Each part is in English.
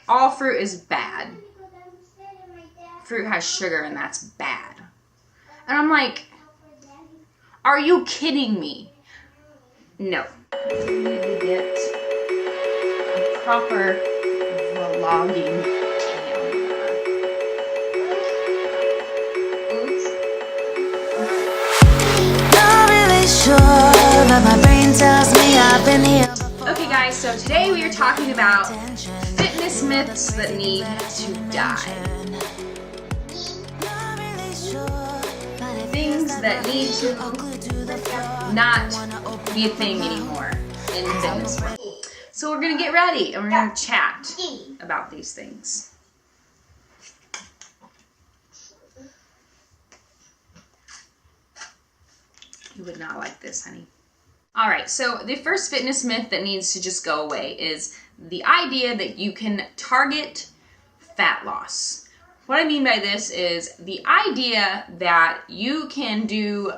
all fruit is bad. Fruit has sugar and that's bad. And I'm like, are you kidding me? No. We need to get a proper vlogging camera. Oops. Not really sure, but my brain tells me I've been here. Okay guys, so today we are talking about fitness myths that need to die. Things that need to not be a thing anymore in the fitness world. So we're gonna get ready and we're gonna chat about these things. You would not like this, honey. Alright, so the first fitness myth that needs to just go away is the idea that you can target fat loss. What I mean by this is the idea that you can do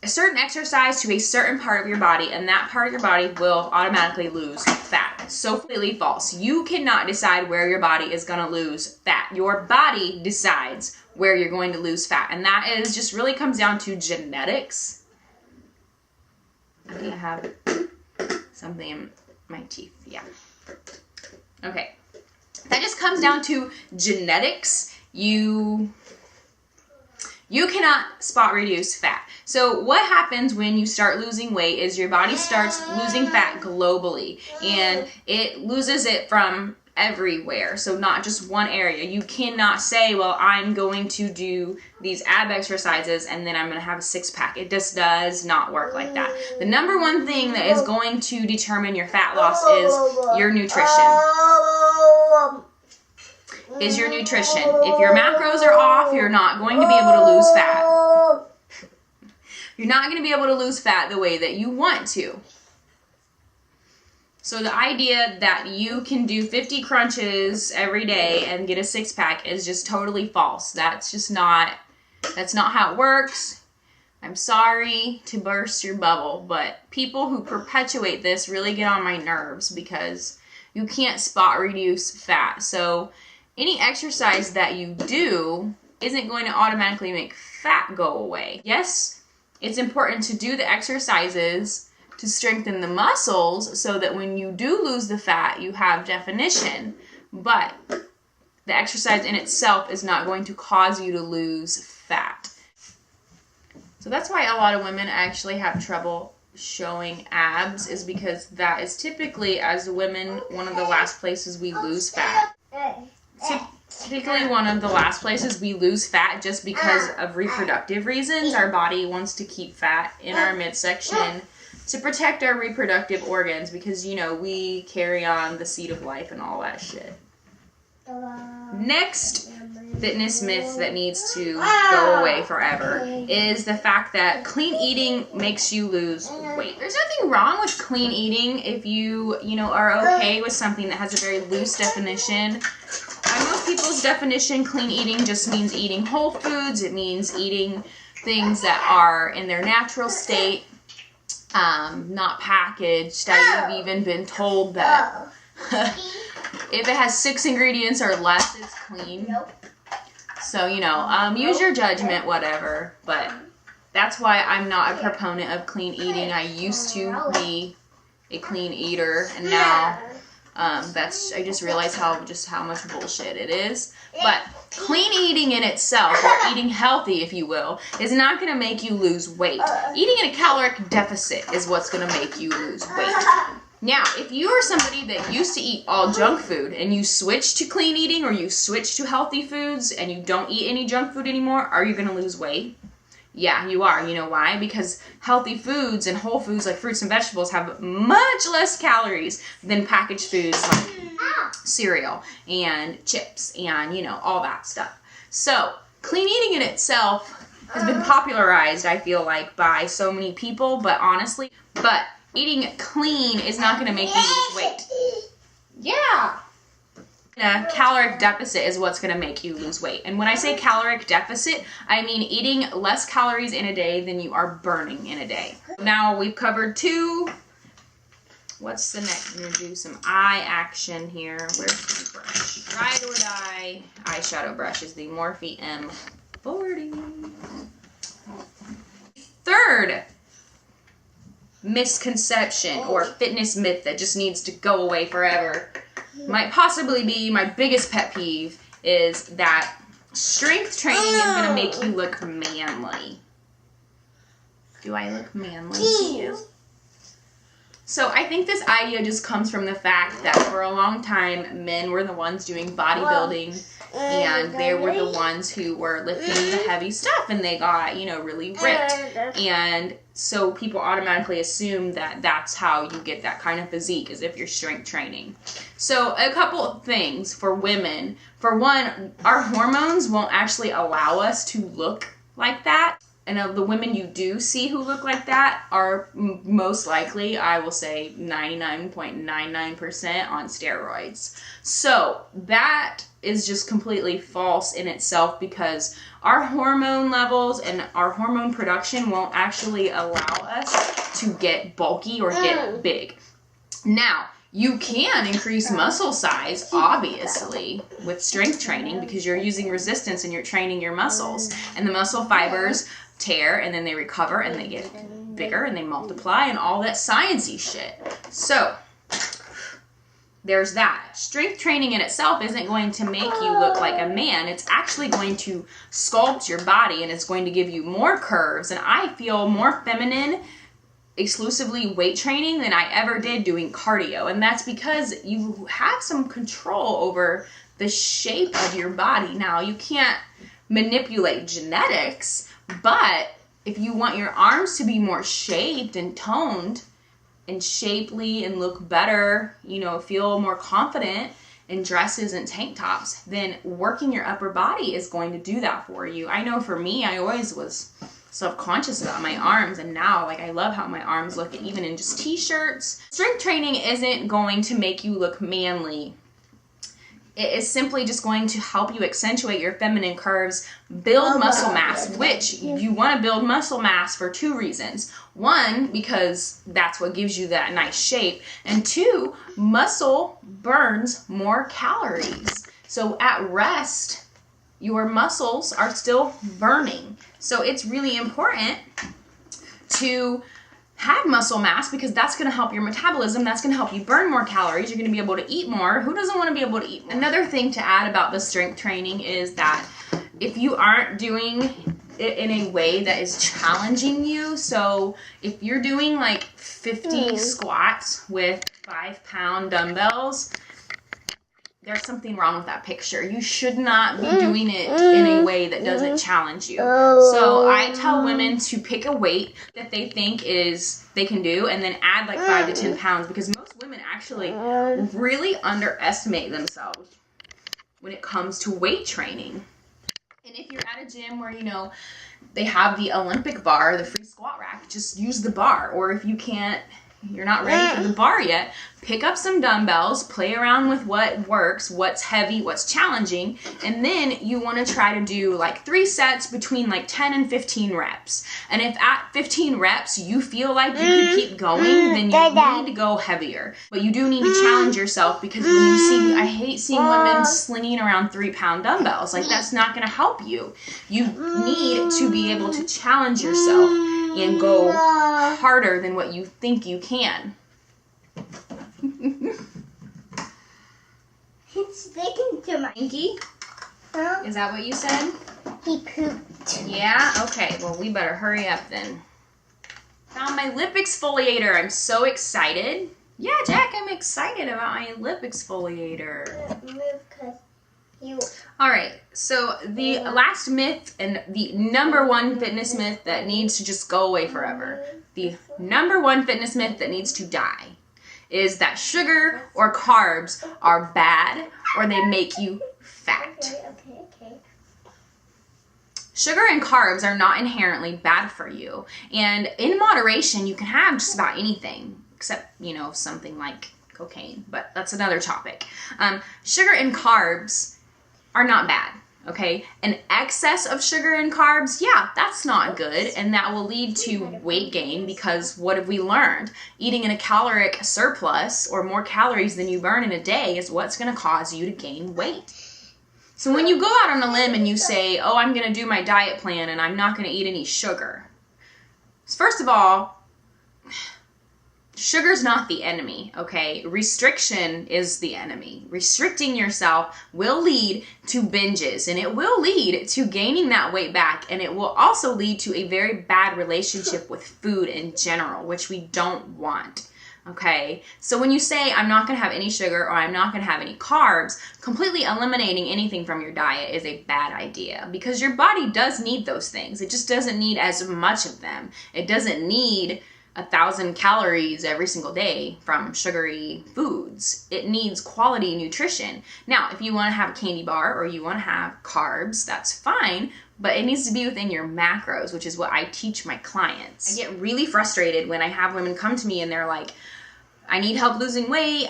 a certain exercise to a certain part of your body and that part of your body will automatically lose fat. So completely false. You cannot decide where your body is going to lose fat. Your body decides where you're going to lose fat, and that is just really comes down to genetics. I think I have something in my teeth. Yeah. Okay. That just comes down to genetics. You cannot spot reduce fat. So what happens when you start losing weight is your body starts losing fat globally, and it loses it from everywhere. So not just one area. You cannot say, well, I'm going to do these ab exercises and then I'm going to have a six-pack. It just does not work like that. The number one thing that is going to determine your fat loss is your nutrition. Is your nutrition. If your macros are off, you're not going to be able to lose fat. You're not going to be able to lose fat the way that you want to. So the idea that you can do 50 crunches every day and get a six-pack is just totally false. That's not how it works. I'm sorry to burst your bubble, but people who perpetuate this really get on my nerves because you can't spot reduce fat. So any exercise that you do isn't going to automatically make fat go away. Yes, it's important to do the exercises to strengthen the muscles so that when you do lose the fat, you have definition. But the exercise in itself is not going to cause you to lose fat. So that's why a lot of women actually have trouble showing abs, is because that is typically, as women, one of the last places we lose fat. Typically one of the last places we lose fat just because of reproductive reasons. Our body wants to keep fat in our midsection to protect our reproductive organs because, you know, we carry on the seed of life and all that shit. Next fitness myth that needs to go away forever is the fact that clean eating makes you lose weight. There's nothing wrong with clean eating if you are okay with something that has a very loose definition. By most people's definition, clean eating just means eating whole foods. It means eating things that are in their natural state, not packaged. I've even been told that if it has 6 ingredients or less, it's clean. So, use your judgment, whatever. But that's why I'm not a proponent of clean eating. I used to be a clean eater, and now I just realized how much bullshit it is. But clean eating in itself, or eating healthy, if you will, is not going to make you lose weight. Eating in a caloric deficit is what's going to make you lose weight. Now, if you are somebody that used to eat all junk food and you switch to clean eating or you switch to healthy foods and you don't eat any junk food anymore, are you going to lose weight? Yeah, you are. You know why? Because healthy foods and whole foods like fruits and vegetables have much less calories than packaged foods like cereal and chips and, all that stuff. So, clean eating in itself has been popularized, I feel like, by so many people, but eating clean is not going to make you lose weight. Yeah. A caloric deficit is what's going to make you lose weight. And when I say caloric deficit, I mean eating less calories in a day than you are burning in a day. Now we've covered 2. What's the next? I'm going to do some eye action here. Where's my brush? Dry my eyeshadow brush is the Morphe M40. Third misconception or fitness myth that just needs to go away forever, might possibly be my biggest pet peeve, is that strength training is going to make you look manly. Do I look manly to you? So I think this idea just comes from the fact that for a long time, men were the ones doing bodybuilding, and they were the ones who were lifting the heavy stuff, and they got, you know, really ripped. And so people automatically assume that that's how you get that kind of physique, as if you're strength training. So a couple of things for women. For one, our hormones won't actually allow us to look like that. And of the women you do see who look like that are most likely, I will say 99.99% on steroids. So that is just completely false in itself, because our hormone levels and our hormone production won't actually allow us to get bulky or get big. Now, you can increase muscle size, obviously, with strength training, because you're using resistance and you're training your muscles. And the muscle fibers tear, and then they recover, and they get bigger, and they multiply, and all that sciencey shit. So, there's that. Strength training in itself isn't going to make you look like a man. It's actually going to sculpt your body, and it's going to give you more curves. And I feel more feminine exclusively weight training than I ever did doing cardio. And that's because you have some control over the shape of your body. Now, you can't manipulate genetics, but if you want your arms to be more shaped and toned and shapely and look better, you know, feel more confident in dresses and tank tops, then working your upper body is going to do that for you. I know for me, I always was self-conscious about my arms, and now, like, I love how my arms look, even in just t-shirts. Strength training isn't going to make you look manly. It is simply just going to help you accentuate your feminine curves, build muscle mass, which you want to build muscle mass for two reasons. One, because that's what gives you that nice shape. And two, muscle burns more calories. So at rest, your muscles are still burning. So it's really important to have muscle mass, because that's going to help your metabolism. That's going to help you burn more calories. You're going to be able to eat more. Who doesn't want to be able to eat more? Another thing to add about the strength training is that if you aren't doing it in a way that is challenging you, so if you're doing like 50 squats with 5-pound dumbbells, there's something wrong with that picture. You should not be doing it in a way that doesn't challenge you. So I tell women to pick a weight that they think they can do, and then add like 5 to 10 pounds, because most women actually really underestimate themselves when it comes to weight training. And if you're at a gym where, you know, they have the Olympic bar, the free squat rack, just use the bar. Or if you're not ready for the bar yet, pick up some dumbbells, play around with what works, what's heavy, what's challenging, and then you want to try to do like 3 sets between like 10 and 15 reps. And if at 15 reps you feel like you could keep going, then you need to go heavier. But you do need to challenge yourself, because when you see, I hate seeing women slinging around 3-pound dumbbells. Like, that's not going to help you. You need to be able to challenge yourself and go harder than what you think you can. He's sticking to my Pinky? Huh? Is that what you said? He pooped. Yeah? Okay, well, we better hurry up then. Found my lip exfoliator. I'm so excited. Yeah, Jack, I'm excited about my lip exfoliator. Alright, so the last myth, and the #1 fitness myth that needs to just go away forever, the #1 fitness myth that needs to die, is that sugar or carbs are bad, or they make you fat. Okay. Sugar and carbs are not inherently bad for you, and in moderation you can have just about anything, except, you know, something like cocaine, but that's another topic. Sugar and carbs are not bad, okay? An excess of sugar and carbs, yeah, that's not good, and that will lead to weight gain, because what have we learned? Eating in a caloric surplus, or more calories than you burn in a day, is what's going to cause you to gain weight. So when you go out on a limb and you say, oh, I'm going to do my diet plan and I'm not going to eat any sugar. First of all, sugar's not the enemy, okay? Restriction is the enemy. Restricting yourself will lead to binges, and it will lead to gaining that weight back, and it will also lead to a very bad relationship with food in general, which we don't want. Okay, so when you say, I'm not going to have any sugar or I'm not going to have any carbs, completely eliminating anything from your diet is a bad idea because your body does need those things. It just doesn't need as much of them. It doesn't need 1,000 calories every single day from sugary foods. It needs quality nutrition. Now, if you want to have a candy bar or you want to have carbs, that's fine, but it needs to be within your macros, which is what I teach my clients. I get really frustrated when I have women come to me and they're like, I need help losing weight,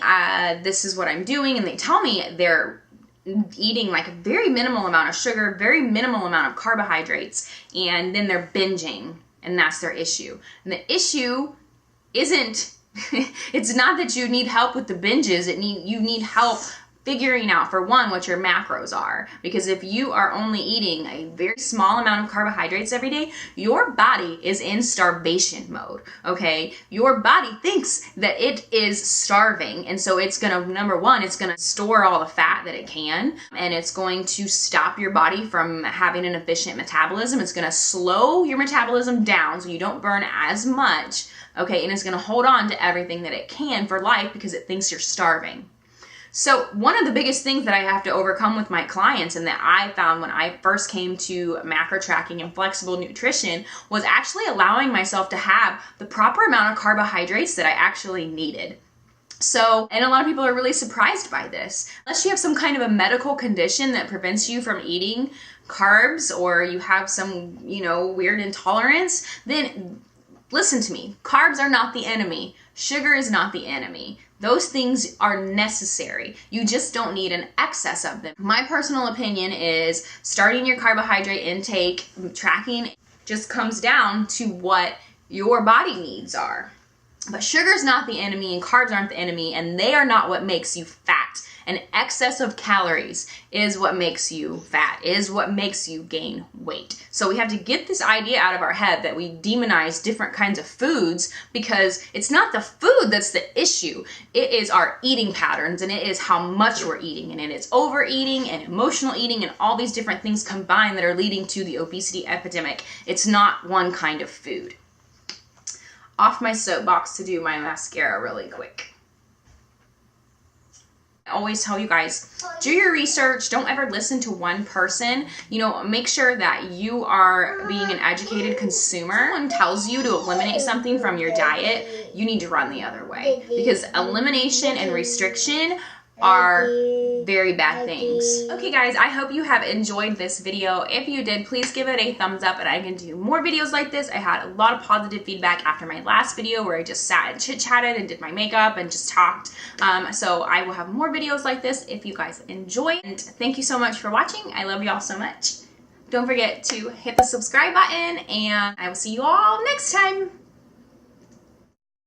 this is what I'm doing, and they tell me they're eating like a very minimal amount of sugar, very minimal amount of carbohydrates, and then they're binging, and that's their issue. And the issue isn't, it's not that you need help with the binges, you need help figuring out, for one, what your macros are. Because if you are only eating a very small amount of carbohydrates every day, your body is in starvation mode, okay? Your body thinks that it is starving, and so it's gonna, number one, it's gonna store all the fat that it can, and it's going to stop your body from having an efficient metabolism. It's gonna slow your metabolism down so you don't burn as much, okay? And it's gonna hold on to everything that it can for life because it thinks you're starving. So one of the biggest things that I have to overcome with my clients, and that I found when I first came to macro tracking and flexible nutrition, was actually allowing myself to have the proper amount of carbohydrates that I actually needed. So, and a lot of people are really surprised by this. Unless you have some kind of a medical condition that prevents you from eating carbs, or you have some, weird intolerance, then listen to me. Carbs are not the enemy. Sugar is not the enemy. Those things are necessary. You just don't need an excess of them. My personal opinion is starting your carbohydrate intake, tracking, just comes down to what your body needs are. But sugar is not the enemy and carbs aren't the enemy, and they are not what makes you fat. An excess of calories is what makes you fat, is what makes you gain weight. So we have to get this idea out of our head that we demonize different kinds of foods, because it's not the food that's the issue. It is our eating patterns, and it is how much we're eating, and it is overeating and emotional eating and all these different things combined that are leading to the obesity epidemic. It's not one kind of food. Off my soapbox to do my mascara really quick. I always tell you guys, do your research. Don't ever listen to one person. Make sure that you are being an educated consumer. If someone tells you to eliminate something from your diet, you need to run the other way, because elimination and restriction are very bad things. Okay guys, I hope you have enjoyed this video. If you did, please give it a thumbs up, and I can do more videos like this. I had a lot of positive feedback after my last video where I just sat and chit-chatted and did my makeup and just talked. So I will have more videos like this if you guys enjoy. And thank you so much for watching. I love you all so much. Don't forget to hit the subscribe button, and I will see you all next time.